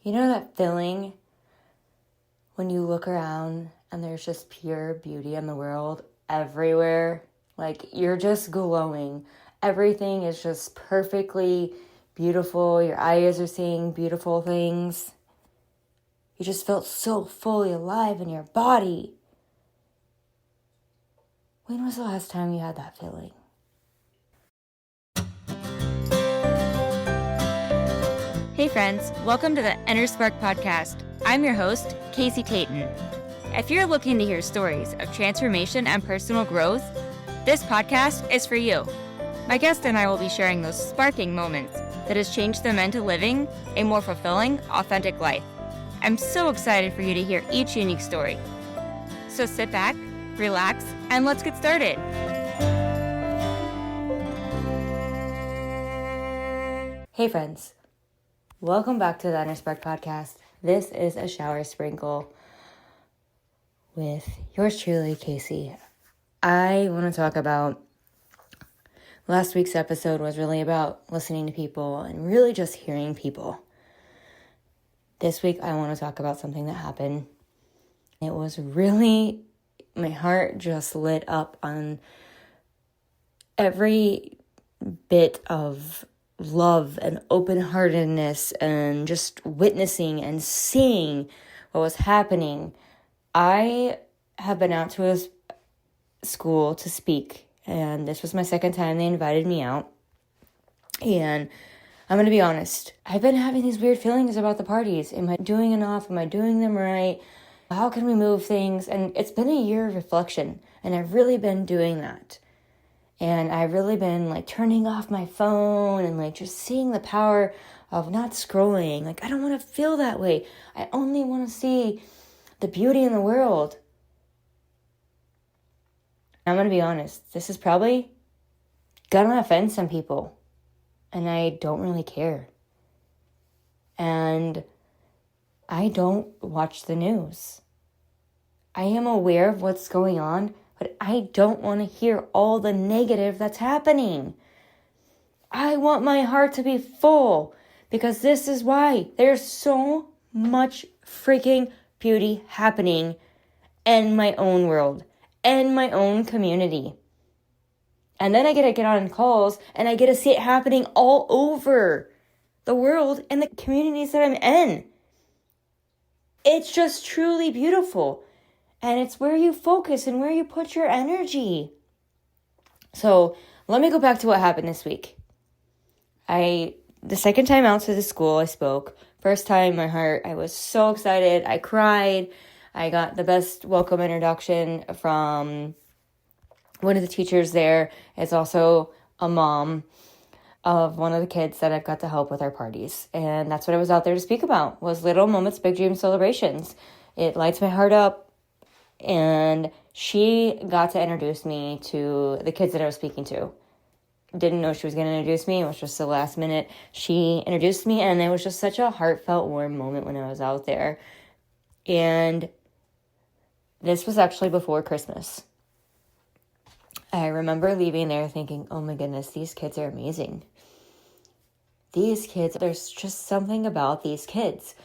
You know that feeling when you look around and there's just pure beauty in the world everywhere? Like, you're just glowing. Everything is just perfectly beautiful. Your eyes are seeing beautiful things. You just felt so fully alive in your body. When was the last time you had that feeling? Hey friends, welcome to the Inner Spark Podcast. I'm your host, Casey Tayton. If you're looking to hear stories of transformation and personal growth, this podcast is for you. My guest and I will be sharing those sparking moments that has changed them into living a more fulfilling, authentic life. I'm so excited for you to hear each unique story. So sit back, relax, and let's get started. Hey friends, welcome back to the Inner Spark Podcast. This is a shower sprinkle with yours truly, Casey. I want to talk about last week's episode was really about listening to people and really just hearing people. This week, I want to talk about something that happened. It was really, my heart just lit up on every bit of love and open-heartedness and just witnessing and seeing what was happening. I have been out to a school to speak, and this was my second time they invited me out. And I'm going to be honest, I've been having these weird feelings about the parties. Am I doing enough? Am I doing them right? How can we move things? And it's been a year of reflection, and I've really been doing that. And I've really been turning off my phone and just seeing the power of not scrolling. I don't want to feel that way. I only want to see the beauty in the world. I'm going to be honest, this is probably gonna offend some people. And I don't really care. And I don't watch the news. I am aware of what's going on, but I don't want to hear all the negative that's happening. I want my heart to be full, because this is why there's so much freaking beauty happening in my own world, in my own community. And then I get to get on calls and I get to see it happening all over the world and the communities that I'm in. It's just truly beautiful. And it's where you focus and where you put your energy. So let me go back to what happened this week. The second time out to the school I spoke. First time, I was so excited. I cried. I got the best welcome introduction from one of the teachers there. Is also a mom of one of the kids that I've got to help with our parties. And that's what I was out there to speak about, was Little Moments, Big Dream Celebrations. It lights my heart up. And she got to introduce me to the kids that I was speaking to. Didn't know she was going to introduce me. It was just the last minute. She introduced me, and it was just such a heartfelt, warm moment when I was out there. And this was actually before Christmas. I remember leaving there thinking, oh my goodness, these kids are amazing. These kids, there's just something about these kids.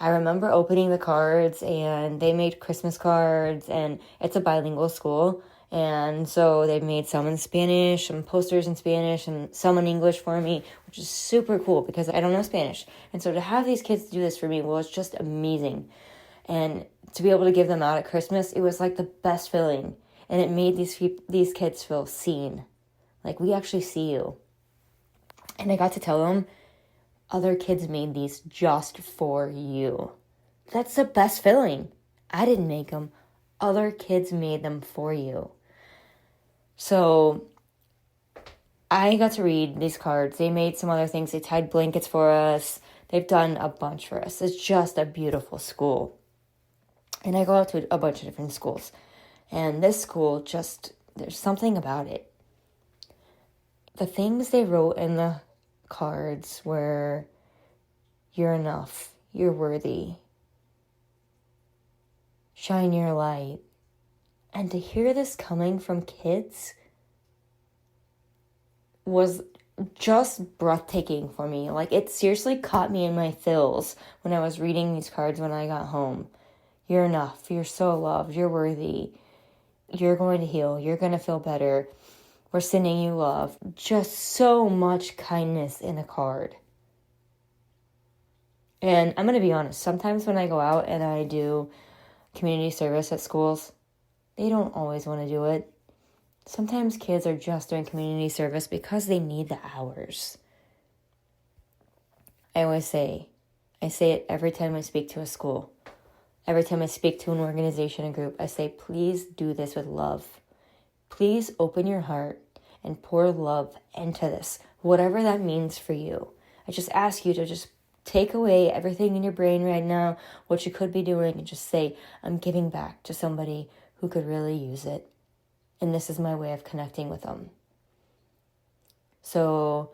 I remember opening the cards, and they made Christmas cards, and it's a bilingual school. And so they made some in Spanish, some posters in Spanish, and some in English for me, which is super cool because I don't know Spanish. And so to have these kids do this for me was just amazing. And to be able to give them out at Christmas, it was like the best feeling. And it made these kids feel seen. Like, we actually see you. And I got to tell them, other kids made these just for you. That's the best feeling. I didn't make them. Other kids made them for you. So I got to read these cards. They made some other things. They tied blankets for us. They've done a bunch for us. It's just a beautiful school. And I go out to a bunch of different schools. And this school, there's something about it. The things they wrote in the cards were, you're enough, you're worthy, shine your light. And to hear this coming from kids was just breathtaking for me. Like, it seriously caught me in my thills when I was reading these cards when I got home. You're enough. You're so loved. You're worthy. You're going to heal. You're going to feel better. We're sending you love. Just so much kindness in a card. And I'm going to be honest. Sometimes when I go out and I do community service at schools, they don't always want to do it. Sometimes kids are just doing community service because they need the hours. I say it every time I speak to a school. Every time I speak to an organization and group, I say, please do this with love. Please open your heart and pour love into this, whatever that means for you. I just ask you to just take away everything in your brain right now, what you could be doing, and just say, I'm giving back to somebody who could really use it. And this is my way of connecting with them. So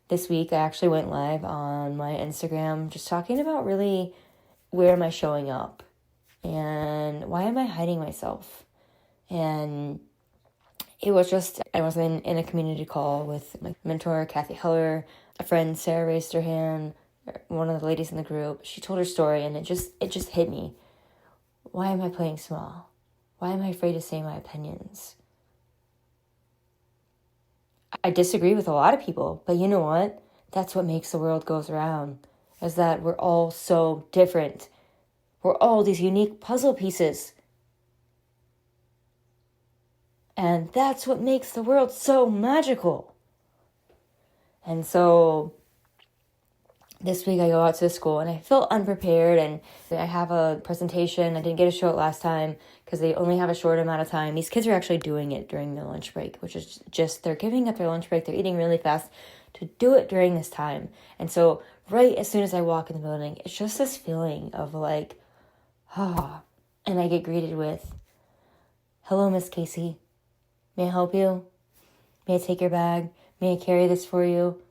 this week I actually went live on my Instagram just talking about really where am I showing up and why am I hiding myself. And it was just, I was in a community call with my mentor, Kathy Heller. A friend, Sarah, raised her hand. One of the ladies in the group, she told her story, and it just hit me. Why am I playing small? Why am I afraid to say my opinions? I disagree with a lot of people, but you know what? That's what makes the world goes around, is that we're all so different. We're all these unique puzzle pieces. And that's what makes the world so magical. And so this week I go out to the school and I feel unprepared, and I have a presentation. I didn't get to show it last time because they only have a short amount of time. These kids are actually doing it during their lunch break, which is just, they're giving up their lunch break. They're eating really fast to do it during this time. And so right as soon as I walk in the building, it's just this feeling of like, and I get greeted with, hello, Miss Casey. May I help you? May I take your bag? May I carry this for you?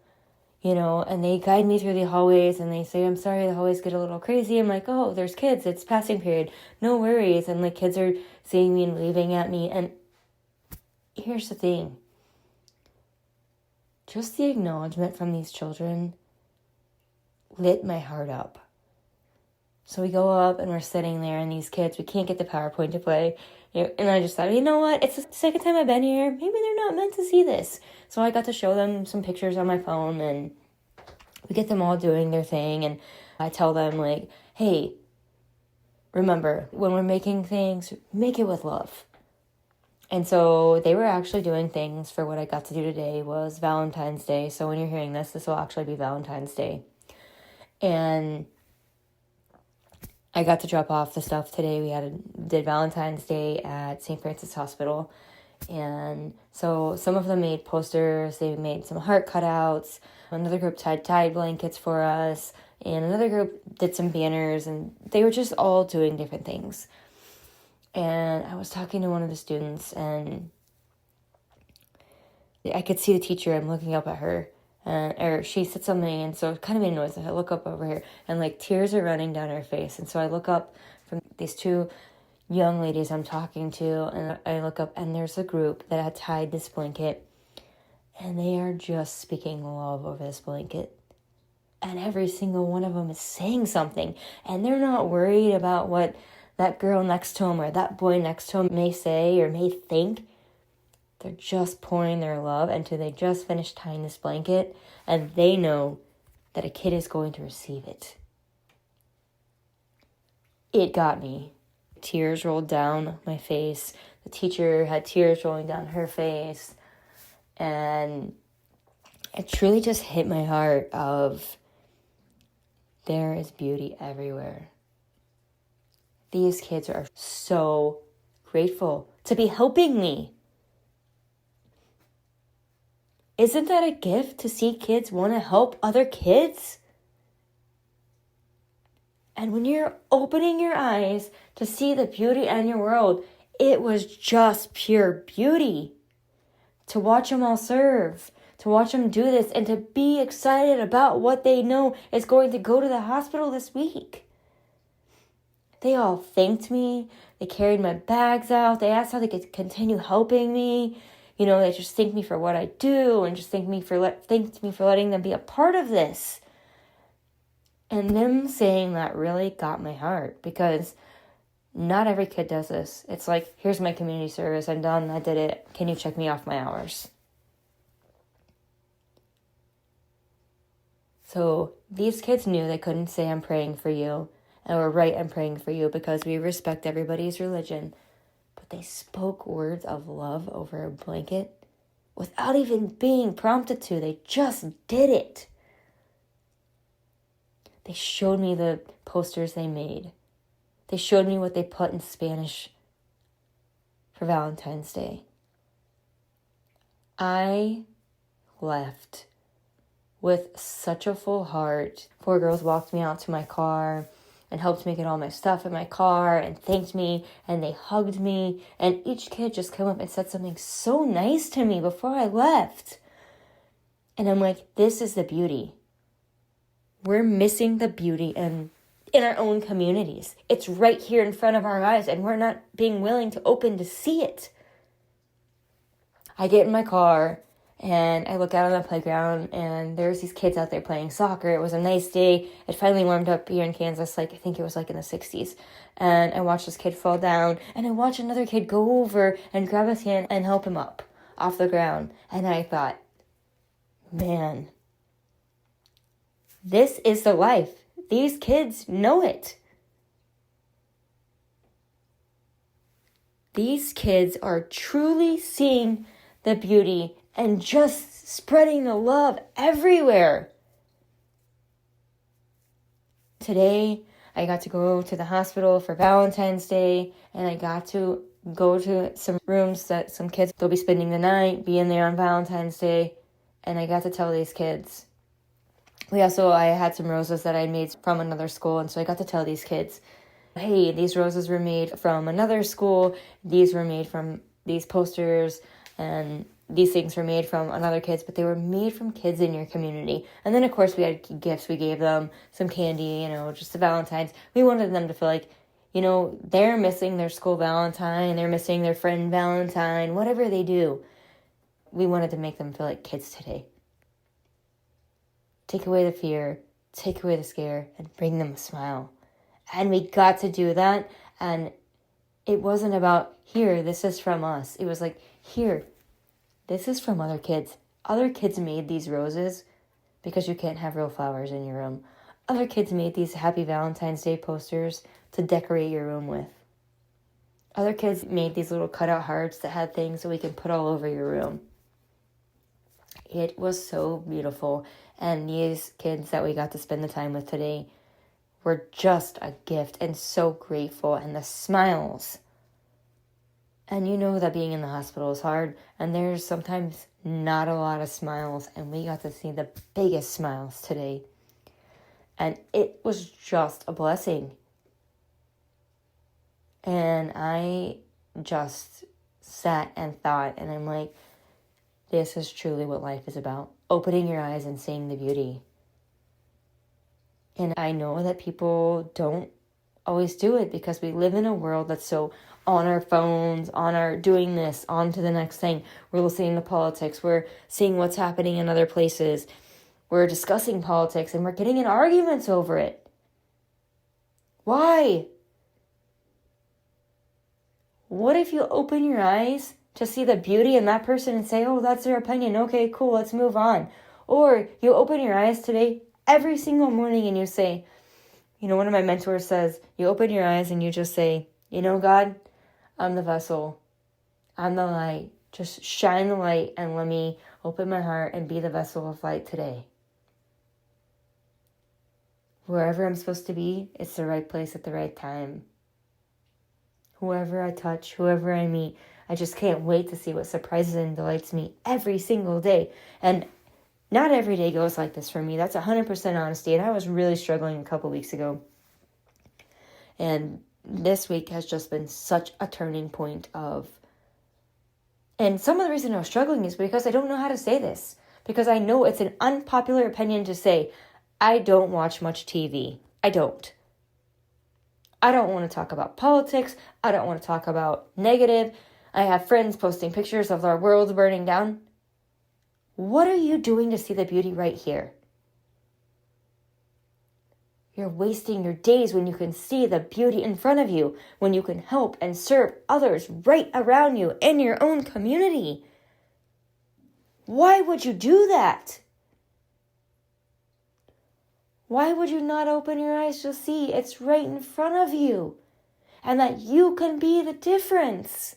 You know, and they guide me through the hallways and they say, I'm sorry, the hallways get a little crazy. I'm like, oh, there's kids. It's passing period. No worries. And like kids are seeing me and waving at me. And here's the thing. Just the acknowledgement from these children lit my heart up. So we go up and we're sitting there and these kids, we can't get the PowerPoint to play. And I just thought, you know what? It's the second time I've been here. Maybe they're not meant to see this. So I got to show them some pictures on my phone and we get them all doing their thing. And I tell them like, hey, remember, when we're making things, make it with love. And so they were actually doing things for what I got to do today was Valentine's Day. So when you're hearing this, this will actually be Valentine's Day. And I got to drop off the stuff today. We did Valentine's Day at St. Francis Hospital. And so some of them made posters. They made some heart cutouts. Another group tied blankets for us. And another group did some banners. And they were just all doing different things. And I was talking to one of the students. And I could see the teacher. I'm looking up at her. Or she said something, and so it kind of made a noise. I look up over here, and like tears are running down her face. And so I look up from these two young ladies I'm talking to, and I look up, and there's a group that had tied this blanket, and they are just speaking love over this blanket. And every single one of them is saying something, and they're not worried about what that girl next to them or that boy next to them may say or may think. They're just pouring their love until they just finish tying this blanket, and they know that a kid is going to receive it. It got me. Tears rolled down my face. The teacher had tears rolling down her face. And it truly just hit my heart of there is beauty everywhere. These kids are so grateful to be helping me. Isn't that a gift to see kids want to help other kids? And when you're opening your eyes to see the beauty in your world, it was just pure beauty. To watch them all serve, to watch them do this, and to be excited about what they know is going to go to the hospital this week. They all thanked me. They carried my bags out. They asked how they could continue helping me. they just thank me for what I do and just thank me for letting them be a part of this. And them saying that really got my heart, because not every kid does this. It's like, here's my community service. I'm done. I did it. Can you check me off my hours? So these kids knew they couldn't say, I'm praying for you. And we're right, I'm praying for you, because we respect everybody's religion. But they spoke words of love over a blanket without even being prompted to. They just did it. They showed me the posters they made. They showed me what they put in Spanish for Valentine's Day. I left with such a full heart. 4 girls walked me out to my car and helped me get all my stuff in my car and thanked me, and they hugged me, and each kid just came up and said something so nice to me before I left. And I'm like, this is the beauty. We're missing the beauty in our own communities. It's right here in front of our eyes, and we're not being willing to open to see it. I get in my car and I look out on the playground, and there's these kids out there playing soccer. It was a nice day. It finally warmed up here in Kansas, I think it was in the 60s. And I watched this kid fall down, and I watched another kid go over and grab his hand and help him up off the ground. And I thought, man, this is the life. These kids know it. These kids are truly seeing the beauty and just spreading the love everywhere. Today, I got to go to the hospital for Valentine's Day, and I got to go to some rooms that some kids, they'll be spending the night, be in there on Valentine's Day, and I got to tell these kids. I had some roses that I made from another school, and so I got to tell these kids, hey, these roses were made from another school, these were made from these posters, and these things were made from another kids, but they were made from kids in your community. And then, of course, we had gifts. We gave them some candy, just the Valentines. We wanted them to feel like, they're missing their school Valentine, they're missing their friend Valentine, whatever they do. We wanted to make them feel like kids today. Take away the fear, take away the scare, and bring them a smile. And we got to do that, and it wasn't about, here, this is from us. It was like, here, this is from other kids. Other kids made these roses because you can't have real flowers in your room. Other kids made these Happy Valentine's Day posters to decorate your room with. Other kids made these little cutout hearts that had things that we can put all over your room. It was so beautiful. And these kids that we got to spend the time with today were just a gift, and so grateful. And the smiles. And you know that being in the hospital is hard, and there's sometimes not a lot of smiles, and we got to see the biggest smiles today. And it was just a blessing. And I just sat and thought, and I'm like, this is truly what life is about. Opening your eyes and seeing the beauty. And I know that people don't always do it, because we live in a world that's so on our phones, on our doing this, on to the next thing. We're listening to politics. We're seeing what's happening in other places. We're discussing politics, and we're getting in arguments over it. Why? What if you open your eyes to see the beauty in that person and say, oh, that's their opinion. Okay, cool, let's move on. Or you open your eyes today every single morning and you say, one of my mentors says, you open your eyes and you just say, God, I'm the vessel. I'm the light. Just shine the light and let me open my heart and be the vessel of light today. Wherever I'm supposed to be, it's the right place at the right time. Whoever I touch, whoever I meet, I just can't wait to see what surprises and delights me every single day. And not every day goes like this for me. That's 100% honesty. And I was really struggling a couple weeks ago. And this week has just been such a turning point of... And some of the reason I was struggling is because I don't know how to say this. Because I know it's an unpopular opinion to say, I don't watch much TV. I don't. I don't want to talk about politics. I don't want to talk about negative. I have friends posting pictures of our worlds burning down. What are you doing to see the beauty right here? You're wasting your days when you can see the beauty in front of you, when you can help and serve others right around you in your own community. Why would you do that? Why would you not open your eyes to see it's right in front of you and that you can be the difference?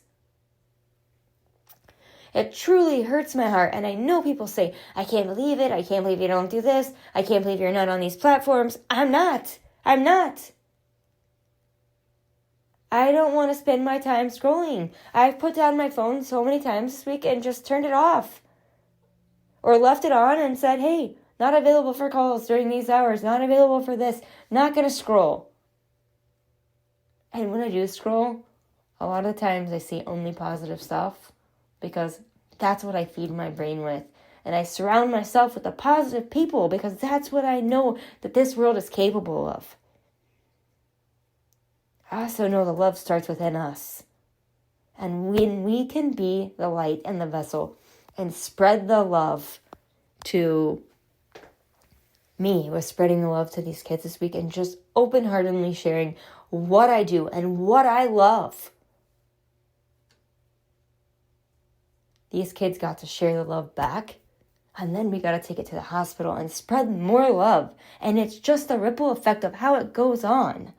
It truly hurts my heart, and I know people say, I can't believe it, I can't believe you don't do this, I can't believe you're not on these platforms. I'm not. I don't want to spend my time scrolling. I've put down my phone so many times this week and just turned it off. Or left it on and said, hey, not available for calls during these hours, not available for this, not going to scroll. And when I do scroll, a lot of times I see only positive stuff because that's what I feed my brain with. And I surround myself with the positive people because that's what I know that this world is capable of. I also know the love starts within us. And when we can be the light and the vessel and spread the love to me, with spreading the love to these kids this week and just open-heartedly sharing what I do and what I love. These kids got to share the love back, and then we got to take it to the hospital and spread more love. And it's just the ripple effect of how it goes on.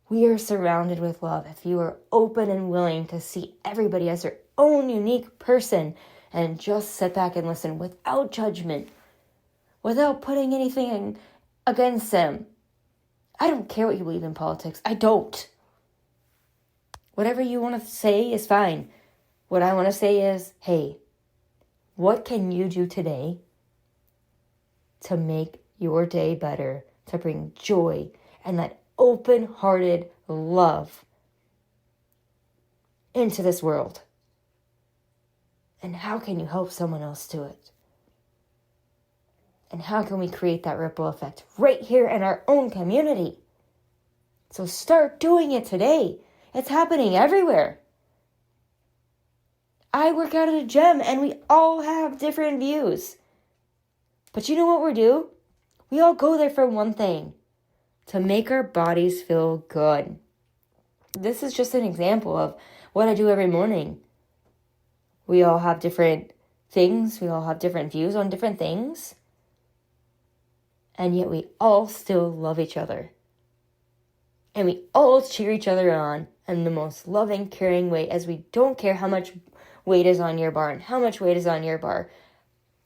We are surrounded with love if you are open and willing to see everybody as their own unique person and just sit back and listen without judgment, without putting anything against them. I don't care what you believe in politics. I don't. Whatever you want to say is fine. What I want to say is, hey, what can you do today to make your day better, to bring joy and that open-hearted love into this world? And how can you help someone else do it? And how can we create that ripple effect right here in our own community? So start doing it today. It's happening everywhere. I work out at a gym and we all have different views. But you know what we do? We all go there for one thing, to make our bodies feel good. This is just an example of what I do every morning. We all have different things. We all have different views on different things. And yet we all still love each other. And we all cheer each other on in the most loving, caring way, as we don't care how much weight is on your bar and how much weight is on your bar.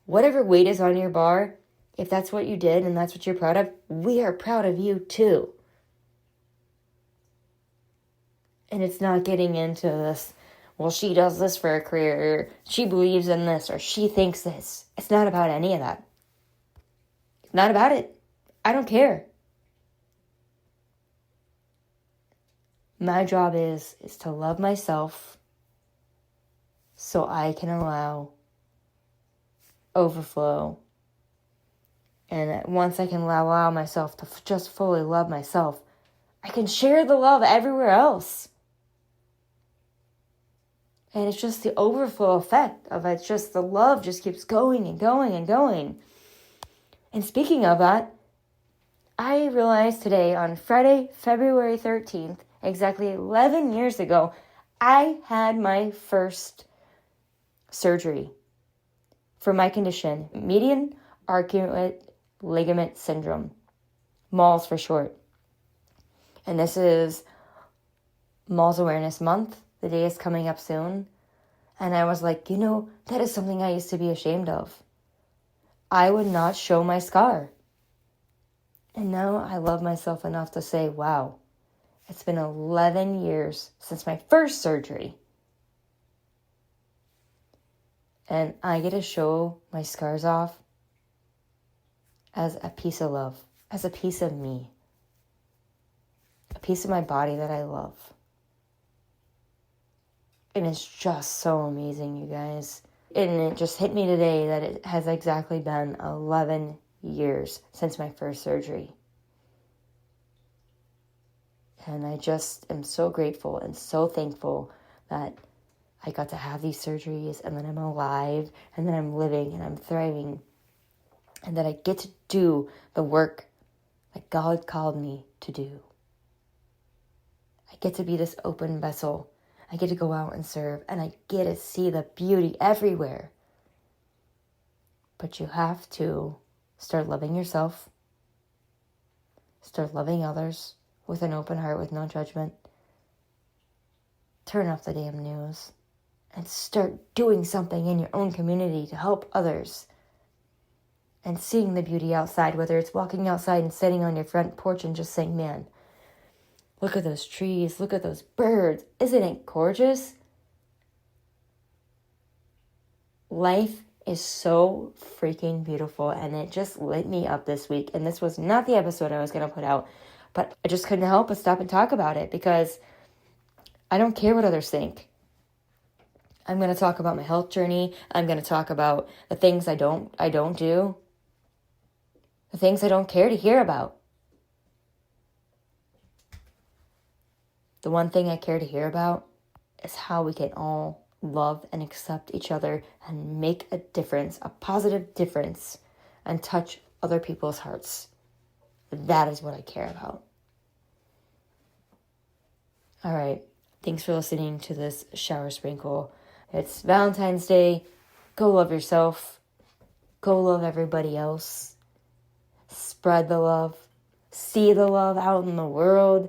Whatever weight is on your bar, if that's what you did and that's what you're proud of, we are proud of you too. And it's not getting into this, well, she does this for a career, or she believes in this, or she thinks this. It's not about any of that. It's not about it. I don't care. My job is to love myself so I can allow overflow. And once I can allow myself to just fully love myself, I can share the love everywhere else. And it's just the overflow effect of it. It's just the love just keeps going and going and going. And speaking of that, I realized today on Friday, February 13th, exactly 11 years ago, I had my first surgery for my condition, median arcuate ligament syndrome, MALS for short. And this is MALS Awareness Month. The day is coming up soon. And I was like, that is something I used to be ashamed of. I would not show my scar. And now I love myself enough to say, wow, it's been 11 years since my first surgery. And I get to show my scars off as a piece of love, as a piece of me, a piece of my body that I love. And it's just so amazing, you guys. And it just hit me today that it has exactly been 11 years since my first surgery. And I just am so grateful and so thankful that I got to have these surgeries, and that I'm alive, and that I'm living and I'm thriving, and that I get to do the work that God called me to do. I get to be this open vessel. I get to go out and serve, and I get to see the beauty everywhere. But you have to start loving yourself, start loving others with an open heart, with no judgment. Turn off the damn news and start doing something in your own community to help others. And seeing the beauty outside, whether it's walking outside and sitting on your front porch and just saying, man, look at those trees, look at those birds. Isn't it gorgeous? Life is so freaking beautiful, and it just lit me up this week. And this was not the episode I was going to put out, but I just couldn't help but stop and talk about it, because I don't care what others think. I'm going to talk about my health journey. I'm going to talk about the things I don't do, the things I don't care to hear about. The one thing I care to hear about is how we can all love and accept each other and make a difference, a positive difference, and touch other people's hearts. That is what I care about. All right. Thanks for listening to this shower sprinkle. It's Valentine's Day. Go love yourself. Go love everybody else. Spread the love. See the love out in the world.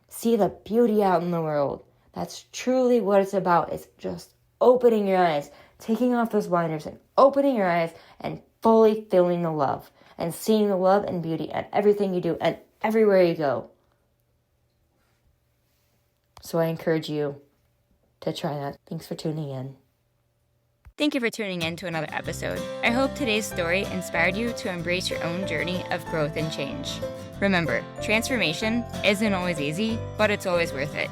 See the beauty out in the world. That's truly what it's about. It's just opening your eyes, taking off those blinders and opening your eyes and fully feeling the love and seeing the love and beauty at everything you do and everywhere you go. So I encourage you to try that. Thanks for tuning in. Thank you for tuning in to another episode. I hope today's story inspired you to embrace your own journey of growth and change. Remember, transformation isn't always easy, but it's always worth it.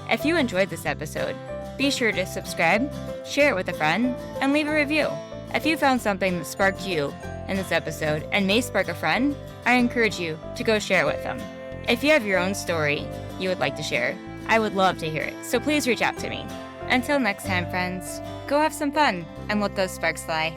If you enjoyed this episode, be sure to subscribe, share it with a friend, and leave a review. If you found something that sparked you in this episode and may spark a friend, I encourage you to go share it with them. If you have your own story you would like to share, I would love to hear it, so please reach out to me. Until next time, friends, go have some fun and let those sparks fly.